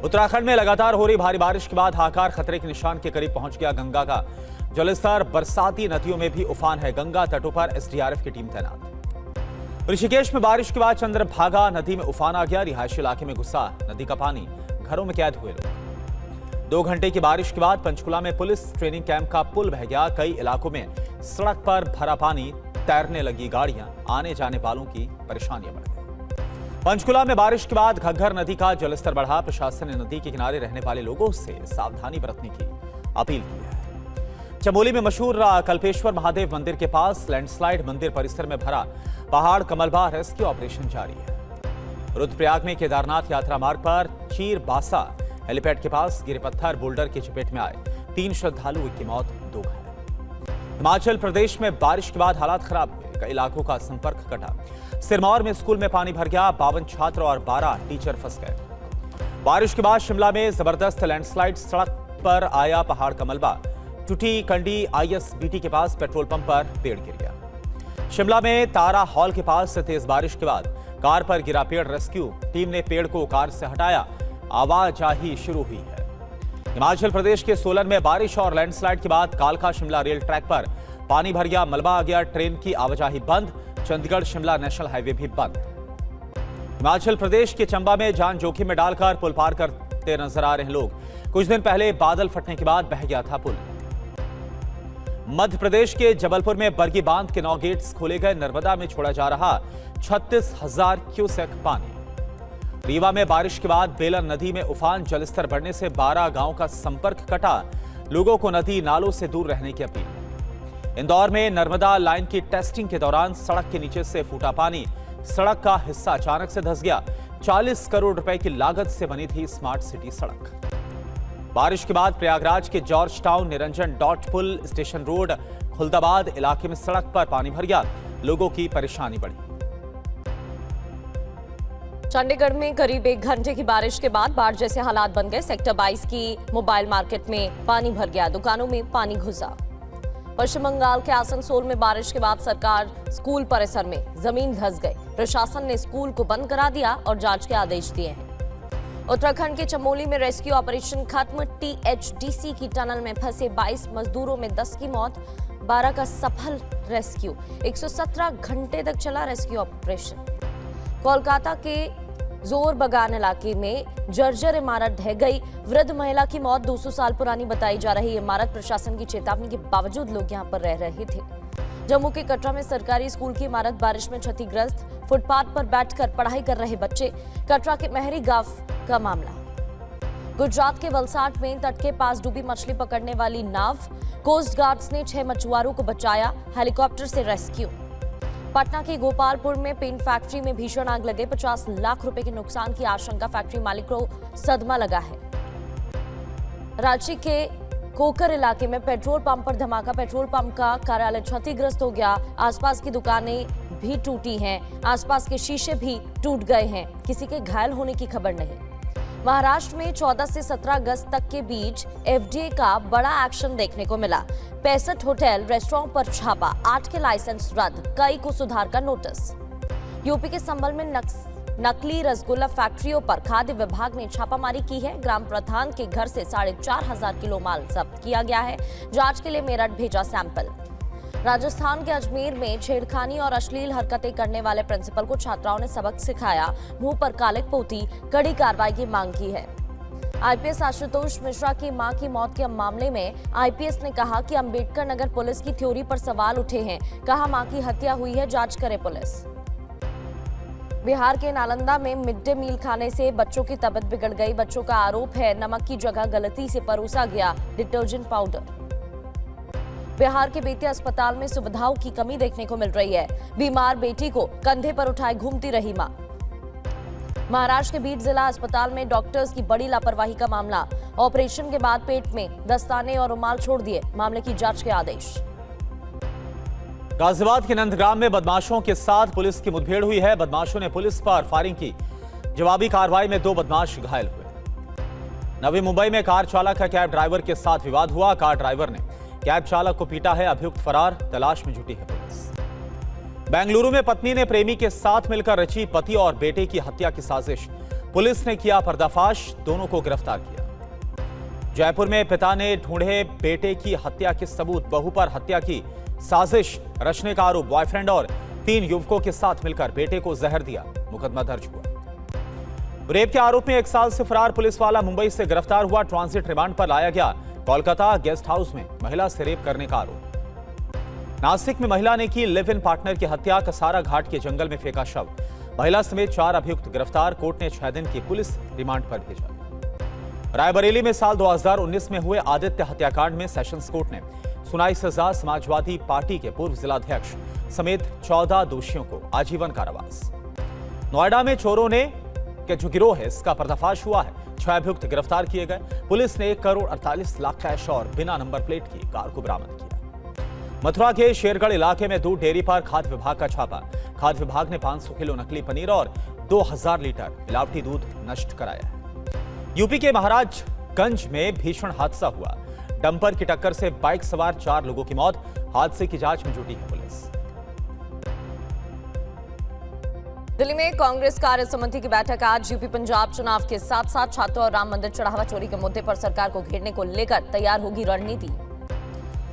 उत्तराखंड में लगातार हो रही भारी बारिश के बाद हाहाकार खतरे के निशान के करीब पहुंच गया गंगा का जलस्तर। बरसाती नदियों में भी उफान है। गंगा तटों पर एसडीआरएफ की टीम तैनात। ऋषिकेश में बारिश के बाद चंद्रभागा नदी में उफान आ गया। रिहायशी इलाके में घुसा नदी का पानी, घरों में कैद हुए लोग। 2 घंटे की बारिश के बाद पंचकुला में पुलिस ट्रेनिंग कैंप का पुल बह गया। कई इलाकों में सड़क पर भरा पानी, तैरने लगी गाड़ियां, आने जाने वालों की परेशानियां बढ़ गई। पंचकुला में बारिश के बाद घग्घर नदी का जलस्तर बढ़ा। प्रशासन ने नदी के किनारे रहने वाले लोगों से सावधानी बरतने की अपील की है। चमोली में मशहूर कल्पेश्वर महादेव मंदिर के पास लैंडस्लाइड, मंदिर परिसर में भरा पहाड़ कमलबा रेस्क्यू ऑपरेशन जारी है। रुद्रप्रयाग में केदारनाथ यात्रा मार्ग पर चीरबासा हेलीपैड के पास गिरे पत्थर बोल्डर की चपेट में आए। 3 श्रद्धालुओं की मौत, 2 घायल। हिमाचल प्रदेश में बारिश के बाद हालात खराब हुए। कई इलाकों का संपर्क कटा। सिरमौर में स्कूल में पानी भर गया। 52 छात्र और 12 टीचर फंस गए। बारिश के बाद शिमला में जबरदस्त लैंडस्लाइड, सड़क पर आया पहाड़ का मलबा। टूटी कंडी आईएसबीटी के पास पेट्रोल पंप पर पेड़ गिर गया। शिमला में तारा हॉल के पास तेज बारिश के बाद कार पर गिरा पेड़, रेस्क्यू टीम ने पेड़ को कार से हटाया। आवाजाही शुरू हुई है। हिमाचल प्रदेश के सोलन में बारिश और लैंडस्लाइड के बाद कालका शिमला रेल ट्रैक पर पानी भर गया, मलबा आ गया, ट्रेन की आवाजाही बंद। चंडीगढ़ शिमला नेशनल हाईवे भी बंद। हिमाचल प्रदेश के चंबा में जान जोखिम में डालकर पुल पार करते नजर आ रहे लोग। कुछ दिन पहले बादल फटने के बाद बह गया था पुल। मध्य प्रदेश के जबलपुर में बरगी बांध के 9 गेट्स खोले गए। नर्मदा में छोड़ा जा रहा 36,000 क्यूसेक पानी। रीवा में बारिश के बाद बेलन नदी में उफान, जलस्तर बढ़ने से 12 गांवों का संपर्क कटा। लोगों को नदी नालों से दूर रहने की अपील। इंदौर में नर्मदा लाइन की टेस्टिंग के दौरान सड़क के नीचे से फूटा पानी। सड़क का हिस्सा अचानक से धंस गया। 40 करोड़ रुपए की लागत से बनी थी स्मार्ट सिटी सड़क। बारिश के बाद प्रयागराज के जॉर्ज टाउन निरंजन डॉट पुल स्टेशन रोड खुलदाबाद इलाके में सड़क पर पानी भर गया। लोगों की परेशानी बढ़ी। चंडीगढ़ में करीब 1 घंटे की बारिश के बाद बाढ़ जैसे हालात बन गए। सेक्टर 22 की मोबाइल मार्केट में पानी भर गया। दुकानों में पानी घुसा। पश्चिम बंगाल के आसनसोल में बारिश के बाद सरकार स्कूल परिसर में जमीन धंस गई। प्रशासन ने स्कूल को बंद करा दिया और जांच के आदेश दिए हैं। उत्तराखंड के चमोली में रेस्क्यू ऑपरेशन खत्म। टीएचडीसी की टनल में फंसे 22 मजदूरों में 10 की मौत, 12 का सफल रेस्क्यू। 117 घंटे तक चला रेस्क्यू ऑपरेशन। कोलकाता के जोर बगान इलाके में जर्जर इमारत ढह गई। वृद्ध महिला की मौत 200 साल पुरानी बताई जा रही इमारत। प्रशासन की चेतावनी के बावजूद लोग यहां पर रह रहे थे। जम्मू के कटरा में सरकारी स्कूल की इमारत बारिश में क्षतिग्रस्त। फुटपाथ पर बैठकर पढ़ाई कर रहे बच्चे। कटरा के महरी गांव का मामला। गुजरात के वलसाड में तट के पास डूबी मछली पकड़ने वाली नाव। कोस्ट गार्ड्स ने 6 मछुआरों को बचाया। हेलीकॉप्टर से रेस्क्यू। पटना के गोपालपुर में पेंट फैक्ट्री में भीषण आग लगे। 50 लाख रुपए के नुकसान की आशंका। फैक्ट्री मालिक को सदमा लगा है। रांची के कोकर इलाके में पेट्रोल पंप पर धमाका। पेट्रोल पंप का कार्यालय क्षतिग्रस्त हो गया। आसपास की दुकानें भी टूटी हैं। आसपास के शीशे भी टूट गए हैं। किसी के घायल होने की खबर नहीं। महाराष्ट्र में 14 से 17 अगस्त तक के बीच एफडीए का बड़ा एक्शन देखने को मिला। 65 होटल रेस्टोरेंट पर छापा। 8 के लाइसेंस रद्द, कई को सुधार का नोटिस। यूपी के संभल में नकली रसगुल्ला फैक्ट्रियों पर खाद्य विभाग ने छापामारी की है। ग्राम प्रधान के घर से 4,500 किलो माल जब्त किया गया है। जांच के लिए मेरठ भेजा सैंपल। राजस्थान के अजमेर में छेड़खानी और अश्लील हरकतें करने वाले प्रिंसिपल को छात्राओं ने सबक सिखाया। मुंह पर कालिक पोती, कड़ी कार्रवाई की मांग की है। आईपीएस आशुतोष मिश्रा की मां की मौत के मामले में आईपीएस ने कहा कि अंबेडकर नगर पुलिस की थ्योरी पर सवाल उठे हैं। कहा मां की हत्या हुई है, जांच करे पुलिस। बिहार के नालंदा में मिड डे मील खाने से बच्चों की तबीयत बिगड़ गई। बच्चों का आरोप है नमक की जगह गलती से परोसा गया डिटर्जेंट पाउडर। बिहार के बेतिया अस्पताल में सुविधाओं की कमी देखने को मिल रही है। बीमार बेटी को कंधे पर उठाए घूमती रही मां। महाराष्ट्र के बीड जिला अस्पताल में डॉक्टर्स की बड़ी लापरवाही का मामला। ऑपरेशन के बाद पेट में दस्ताने और रुमाल छोड़ दिए। मामले की जांच के आदेश। गाजियाबाद के नंदग्राम में बदमाशों के साथ पुलिस की मुठभेड़ हुई है। बदमाशों ने पुलिस पर फायरिंग की। जवाबी कार्रवाई में 2 बदमाश घायल हुए। नवी मुंबई में कार चालक का कैब ड्राइवर के साथ विवाद हुआ। कार ड्राइवर ने कैब चालक को पीटा है। अभियुक्त फरार, तलाश में जुटी है पुलिस। बेंगलुरु में पत्नी ने प्रेमी के साथ मिलकर रची पति और बेटे की हत्या की साजिश। पुलिस ने किया पर्दाफाश, दोनों को गिरफ्तार किया। जयपुर में पिता ने ढूंढे बेटे की हत्या के सबूत, बहू पर हत्या की साजिश रचने का आरोप, बॉयफ्रेंड और 3 युवकों के साथ मिलकर बेटे को जहर दिया, मुकदमा दर्ज हुआ। रेप के आरोप में 1 साल से फरार पुलिस वाला मुंबई से गिरफ्तार हुआ, ट्रांजिट रिमांड पर लाया गया। कोलकाता गेस्ट हाउस में महिला से रेप करने का आरोप। नासिक में महिला ने की लिव इन पार्टनर की हत्या, कसारा घाट के जंगल में फेंका शव, महिला समेत 4 अभियुक्त गिरफ्तार, कोर्ट ने 6 दिन की पुलिस रिमांड पर भेजा। रायबरेली में साल 2019 में हुए आदित्य हत्याकांड में सेशंस कोर्ट ने सुनाई सजा, समाजवादी पार्टी के पूर्व जिलाध्यक्ष समेत 14 दोषियों को आजीवन कारावास। नोएडा में चोरों ने के जो गिरोह है इसका पर्दाफाश हुआ है, 6 अभियुक्त गिरफ्तार किए गए। पुलिस ने 1 करोड़ 48 लाख कैश और बिना नंबर प्लेट की कार को बरामद किया। मथुरा के शेरगढ़ इलाके में दूध डेयरी पर खाद्य विभाग का छापा, खाद्य विभाग ने 500 किलो नकली पनीर और 2000 लीटर मिलावटी दूध नष्ट कराया है। यूपी के महाराजगंज में भीषण हादसा हुआ, डंपर की टक्कर से बाइक सवार 4 लोगों की मौत, हादसे की जांच में जुटी है पुलिस। दिल्ली में कांग्रेस कार्य समिति की बैठक आज। यूपी पंजाब चुनाव के साथ साथ छात्रों और राम मंदिर चढ़ावा चोरी के मुद्दे पर सरकार को घेरने को लेकर तैयार होगी रणनीति।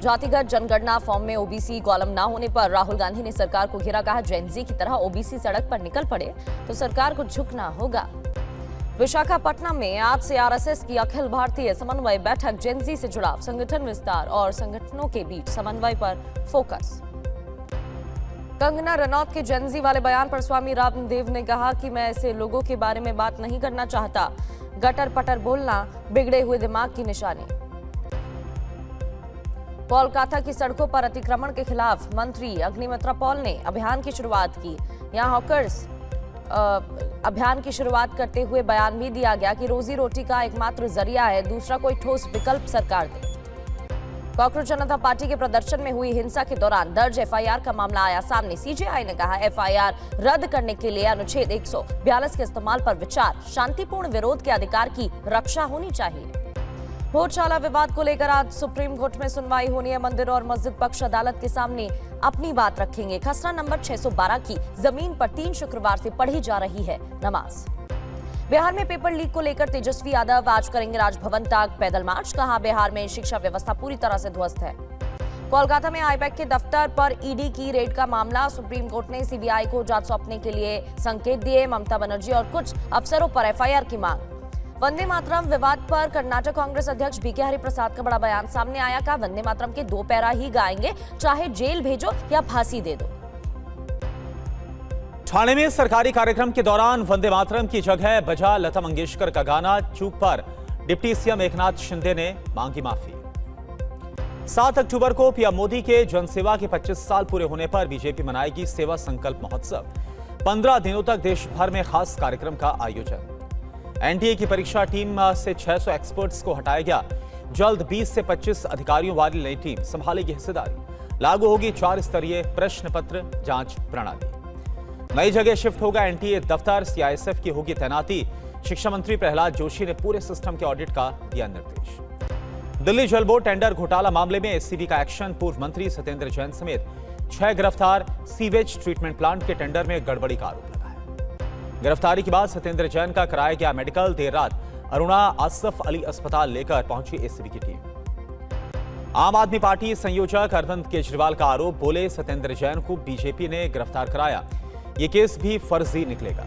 जातिगत जनगणना फॉर्म में ओबीसी कॉलम न होने पर राहुल गांधी ने सरकार को घेरा, कहा जेनजी की तरह ओबीसी सड़क पर निकल पड़े तो सरकार को झुकना होगा। विशाखापट्टनम में आज से आरएसएस की अखिल भारतीय समन्वय बैठक, जेनजी से जुड़ाव, संगठन विस्तार और संगठनों के बीच समन्वय पर फोकस। कंगना रनौत के जेनजी वाले बयान पर स्वामी रामदेव ने कहा कि मैं ऐसे लोगों के बारे में बात नहीं करना चाहता, गटर पटर बोलना बिगड़े हुए दिमाग की निशानी। कोलकाता की सड़कों पर अतिक्रमण के खिलाफ मंत्री अग्निमित्रा पॉल ने अभियान की शुरुआत की। यहां हॉकर्स अभियान की शुरुआत करते हुए बयान भी दिया गया कि रोजी रोटी का एकमात्र जरिया है, दूसरा कोई ठोस विकल्प सरकार दे। कांग्रेस जनता पार्टी के प्रदर्शन में हुई हिंसा के दौरान दर्ज एफआईआर का मामला आया सामने। सीजेआई ने कहा एफआईआर रद्द करने के लिए अनुच्छेद 142 के इस्तेमाल पर विचार, शांतिपूर्ण विरोध के अधिकार की रक्षा होनी चाहिए। भोजशाला विवाद को लेकर आज सुप्रीम कोर्ट में सुनवाई होनी है। मंदिर और मस्जिद पक्ष अदालत के सामने अपनी बात रखेंगे। खसरा नंबर 612 की जमीन पर 3 शुक्रवार से पढ़ी जा रही है नमाज। बिहार में पेपर लीक को लेकर तेजस्वी यादव आज करेंगे राजभवन तक पैदल मार्च, कहा बिहार में शिक्षा व्यवस्था पूरी तरह से ध्वस्त है। कोलकाता में आईपैक के दफ्तर पर ईडी की रेड का मामला, सुप्रीम कोर्ट ने सीबीआई को जांच सौंपने के लिए संकेत दिए। ममता बनर्जी और कुछ अफसरों पर एफआईआर की मांग। वंदे मातरम विवाद पर कर्नाटक कांग्रेस अध्यक्ष बीके हरिप्रसाद का बड़ा बयान सामने आया, कहा वंदे मातरम के 2 पैरा ही गाएंगे, चाहे जेल भेजो या फांसी दे दो। ठाणे में सरकारी कार्यक्रम के दौरान वंदे मातरम की जगह बजा लता मंगेशकर का गाना, चूक पर डिप्टी सीएम एकनाथ शिंदे ने मांगी माफी। 7 अक्टूबर को पीएम मोदी के जनसेवा के 25 साल पूरे होने पर बीजेपी मनाएगी सेवा संकल्प महोत्सव। 15 दिनों तक देश भर में खास कार्यक्रम का आयोजन। एनडीए की परीक्षा टीम से 600 एक्सपर्ट्स को हटाया गया। जल्द 20 से 25 अधिकारियों वाली नई टीम संभालेगी हिस्सेदारी। लागू होगी 4 स्तरीय प्रश्न पत्र जांच प्रणाली। नई जगह शिफ्ट होगा एनटीए दफ्तर, सीआईएसएफ की होगी तैनाती। शिक्षा मंत्री प्रहलाद जोशी ने पूरे सिस्टम के ऑडिट का दिया निर्देश। दिल्ली जल बोर्ड टेंडर घोटाला मामले में एससीबी का एक्शन, पूर्व मंत्री सत्येंद्र जैन समेत 6 गिरफ्तार। सीवेज ट्रीटमेंट प्लांट के टेंडर में गड़बड़ी का आरोप लगा है। गिरफ्तारी के बाद सत्येंद्र जैन का कराया गया मेडिकल। देर रात अरुणा आसफ अली अस्पताल लेकर पहुंची एससीबी की टीम। आम आदमी पार्टी संयोजक अरविंद केजरीवाल का आरोप, बोले सत्येंद्र जैन को बीजेपी ने गिरफ्तार कराया, ये केस भी फर्जी निकलेगा।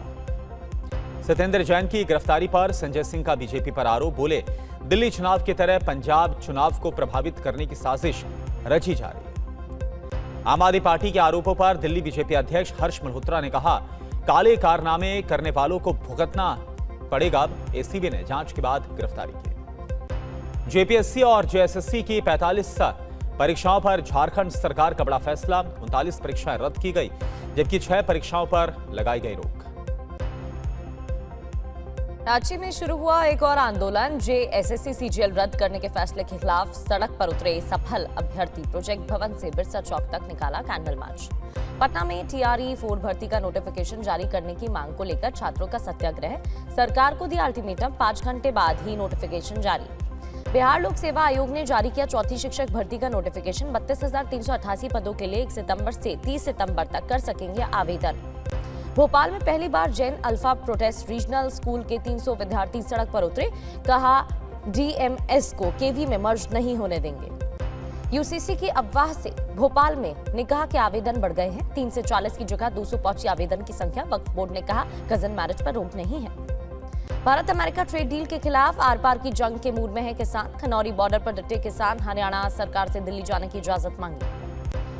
सत्येंद्र जैन की गिरफ्तारी पर संजय सिंह का बीजेपी पर आरोप, बोले दिल्ली चुनाव की तरह पंजाब चुनाव को प्रभावित करने की साजिश रची जा रही है। आम आदमी पार्टी के आरोपों पर दिल्ली बीजेपी अध्यक्ष हर्ष मल्होत्रा ने कहा, काले कारनामे करने वालों को भुगतना पड़ेगा। एसीबी ने जांच के बाद गिरफ्तारी की। जेपीएससी और जेएसएससी की 45 परीक्षाओं पर झारखंड सरकार का बड़ा फैसला, 39 परीक्षाएं रद्द की गई, जबकि 6 परीक्षाओं पर लगाई गई रोक। रांची में शुरू हुआ एक और आंदोलन। जेएसएससी सीजीएल रद्द करने के फैसले के खिलाफ सड़क पर उतरे सफल अभ्यर्थी। प्रोजेक्ट भवन से बिरसा चौक तक निकाला कैंडल मार्च। पटना में टीआरई 4 भर्ती का नोटिफिकेशन जारी करने की मांग को लेकर छात्रों का सत्याग्रह। सरकार को दिया अल्टीमेटम, 5 घंटे बाद ही नोटिफिकेशन जारी। बिहार लोक सेवा आयोग ने जारी किया चौथी शिक्षक भर्ती का नोटिफिकेशन। 32,388 पदों के लिए 1 सितंबर से 30 सितंबर तक कर सकेंगे आवेदन। भोपाल में पहली बार Jain alpha protest regional school के 300 विद्यार्थी सड़क पर उतरे, कहा डीएमएस को केवी में मर्ज नहीं होने देंगे। यूसीसी की अफवाह से भोपाल में निकाह के आवेदन बढ़ गए हैं। 3 से 40 की जगह 200 पहुंची आवेदन की संख्या। वक्फ बोर्ड ने कहा कजन मैरिज पर रोक नहीं है। भारत अमेरिका ट्रेड डील के खिलाफ आर पार की जंग के मूड में है किसान। खनौरी बॉर्डर पर डटे किसान, हरियाणा सरकार से दिल्ली जाने की इजाजत मांगी।